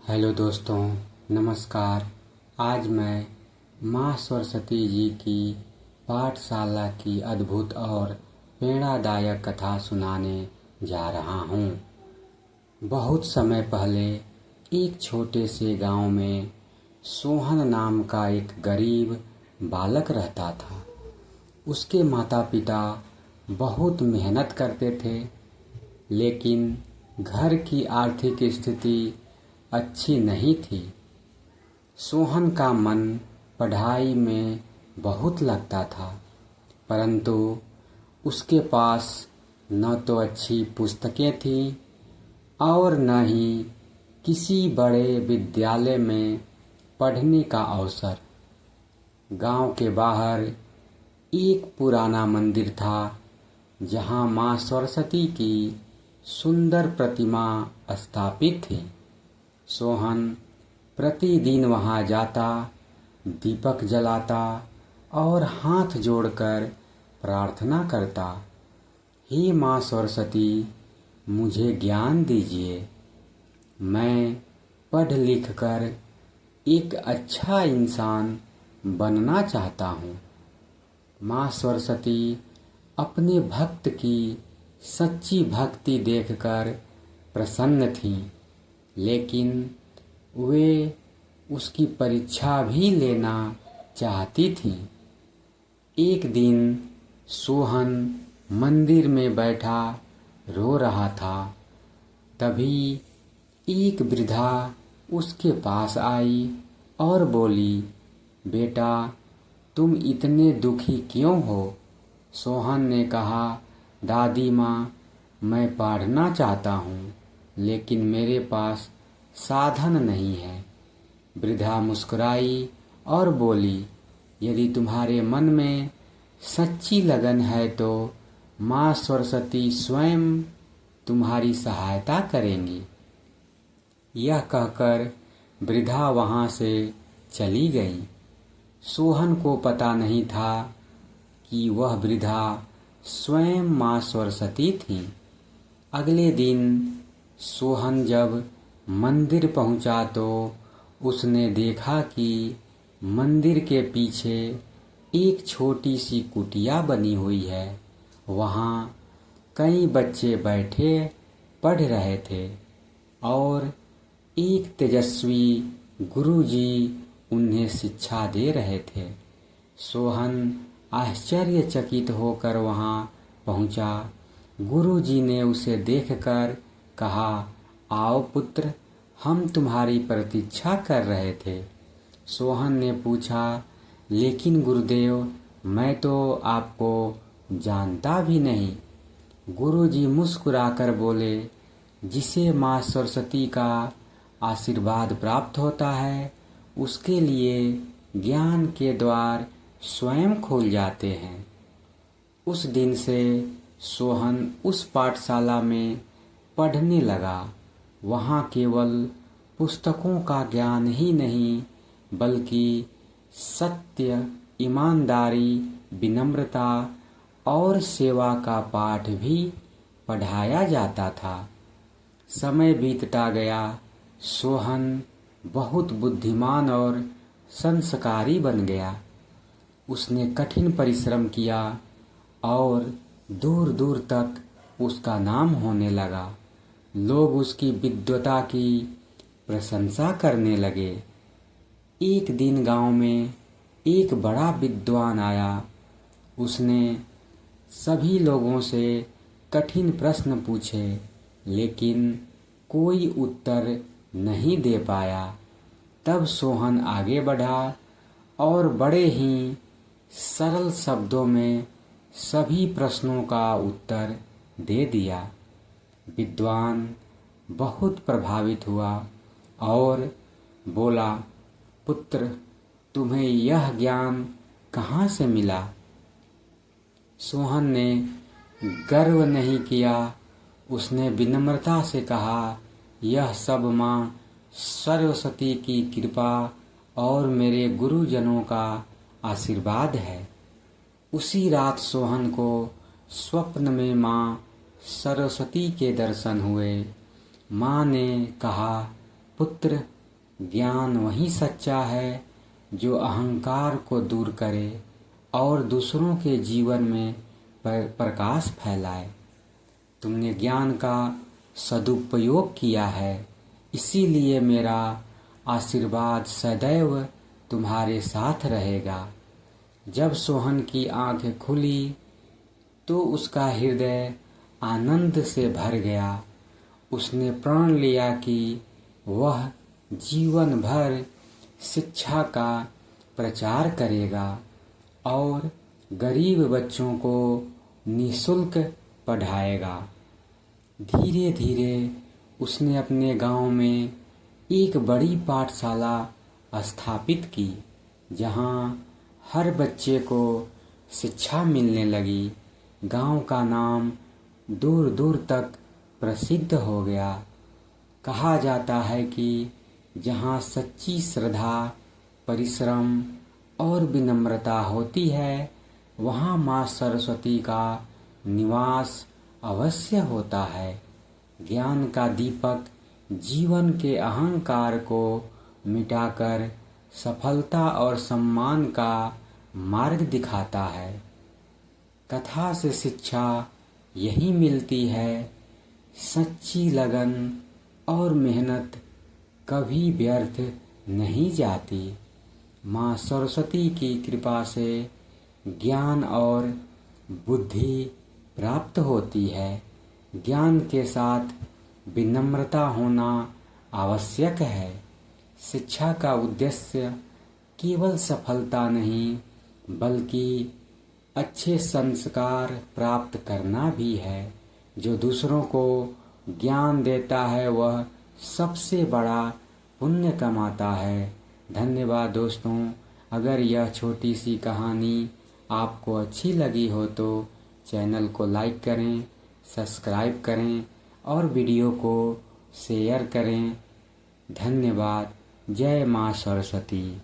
Hello दोस्तों, नमस्कार। आज मैं माँ सरस्वती जी की पाठशाला की अद्भुत और प्रेरणादायक कथा सुनाने जा रहा हूँ। बहुत समय पहले एक छोटे से गांव में सोहन नाम का एक गरीब बालक रहता था। उसके माता पिता बहुत मेहनत करते थे, लेकिन घर की आर्थिक स्थिति अच्छी नहीं थी। सोहन का मन पढ़ाई में बहुत लगता था, परंतु उसके पास न तो अच्छी पुस्तकें थीं और न ही किसी बड़े विद्यालय में पढ़ने का अवसर। गांव के बाहर एक पुराना मंदिर था, जहां माँ सरस्वती की सुंदर प्रतिमा स्थापित थी। सोहन प्रतिदिन वहां जाता, दीपक जलाता और हाथ जोड़कर प्रार्थना करता, हे माँ सरस्वती, मुझे ज्ञान दीजिए। मैं पढ़ लिख कर एक अच्छा इंसान बनना चाहता हूँ। माँ सरस्वती अपने भक्त की सच्ची भक्ति देखकर प्रसन्न थीं, लेकिन वे उसकी परीक्षा भी लेना चाहती थीं। एक दिन सोहन मंदिर में बैठा रो रहा था। तभी एक वृद्धा उसके पास आई और बोली, बेटा, तुम इतने दुखी क्यों हो? सोहन ने कहा, दादी माँ, मैं पढ़ना चाहता हूँ, लेकिन मेरे पास साधन नहीं है। वृद्धा मुस्कुराई और बोली, यदि तुम्हारे मन में सच्ची लगन है तो माँ सरस्वती स्वयं तुम्हारी सहायता करेंगी। यह कहकर वृद्धा वहां से चली गई। सोहन को पता नहीं था कि वह वृद्धा स्वयं माँ सरस्वती थी। अगले दिन सोहन जब मंदिर पहुंचा तो उसने देखा कि मंदिर के पीछे एक छोटी सी कुटिया बनी हुई है। वहां कई बच्चे बैठे पढ़ रहे थे और एक तेजस्वी गुरुजी उन्हें शिक्षा दे रहे थे। सोहन आश्चर्यचकित होकर वहां पहुंचा। गुरुजी ने उसे देखकर कहा, आओ पुत्र, हम तुम्हारी प्रतीक्षा कर रहे थे। सोहन ने पूछा, लेकिन गुरुदेव, मैं तो आपको जानता भी नहीं। गुरुजी मुस्कुराकर बोले, जिसे माँ सरस्वती का आशीर्वाद प्राप्त होता है, उसके लिए ज्ञान के द्वार स्वयं खुल जाते हैं। उस दिन से सोहन उस पाठशाला में पढ़ने लगा। वहाँ केवल पुस्तकों का ज्ञान ही नहीं, बल्कि सत्य, ईमानदारी, विनम्रता और सेवा का पाठ भी पढ़ाया जाता था। समय बीतता गया। सोहन बहुत बुद्धिमान और संस्कारी बन गया। उसने कठिन परिश्रम किया और दूर दूर तक उसका नाम होने लगा। लोग उसकी विद्वता की प्रशंसा करने लगे। एक दिन गांव में एक बड़ा विद्वान आया। उसने सभी लोगों से कठिन प्रश्न पूछे, लेकिन कोई उत्तर नहीं दे पाया। तब सोहन आगे बढ़ा और बड़े ही सरल शब्दों में सभी प्रश्नों का उत्तर दे दिया। विद्वान बहुत प्रभावित हुआ और बोला, पुत्र, तुम्हें यह ज्ञान कहाँ से मिला? सोहन ने गर्व नहीं किया। उसने विनम्रता से कहा, यह सब माँ सरस्वती की कृपा और मेरे गुरुजनों का आशीर्वाद है। उसी रात सोहन को स्वप्न में माँ सरस्वती के दर्शन हुए। माँ ने कहा, पुत्र, ज्ञान वही सच्चा है जो अहंकार को दूर करे और दूसरों के जीवन में प्रकाश फैलाए। तुमने ज्ञान का सदुपयोग किया है, इसीलिए मेरा आशीर्वाद सदैव तुम्हारे साथ रहेगा। जब सोहन की आंखें खुली तो उसका हृदय आनंद से भर गया। उसने प्रण लिया कि वह जीवन भर शिक्षा का प्रचार करेगा और गरीब बच्चों को निःशुल्क पढ़ाएगा। धीरे धीरे उसने अपने गांव में एक बड़ी पाठशाला स्थापित की, जहां हर बच्चे को शिक्षा मिलने लगी। गांव का नाम दूर दूर तक प्रसिद्ध हो गया। कहा जाता है कि जहां सच्ची श्रद्धा, परिश्रम और विनम्रता होती है, वहां माँ सरस्वती का निवास अवश्य होता है। ज्ञान का दीपक जीवन के अहंकार को मिटाकर सफलता और सम्मान का मार्ग दिखाता है। कथा से शिक्षा यही मिलती है, सच्ची लगन और मेहनत कभी व्यर्थ नहीं जाती। माँ सरस्वती की कृपा से ज्ञान और बुद्धि प्राप्त होती है। ज्ञान के साथ विनम्रता होना आवश्यक है। शिक्षा का उद्देश्य केवल सफलता नहीं, बल्कि अच्छे संस्कार प्राप्त करना भी है। जो दूसरों को ज्ञान देता है वह सबसे बड़ा पुण्य कमाता है। धन्यवाद दोस्तों। अगर यह छोटी सी कहानी आपको अच्छी लगी हो तो चैनल को लाइक करें, सब्सक्राइब करें और वीडियो को शेयर करें। धन्यवाद। जय माँ सरस्वती।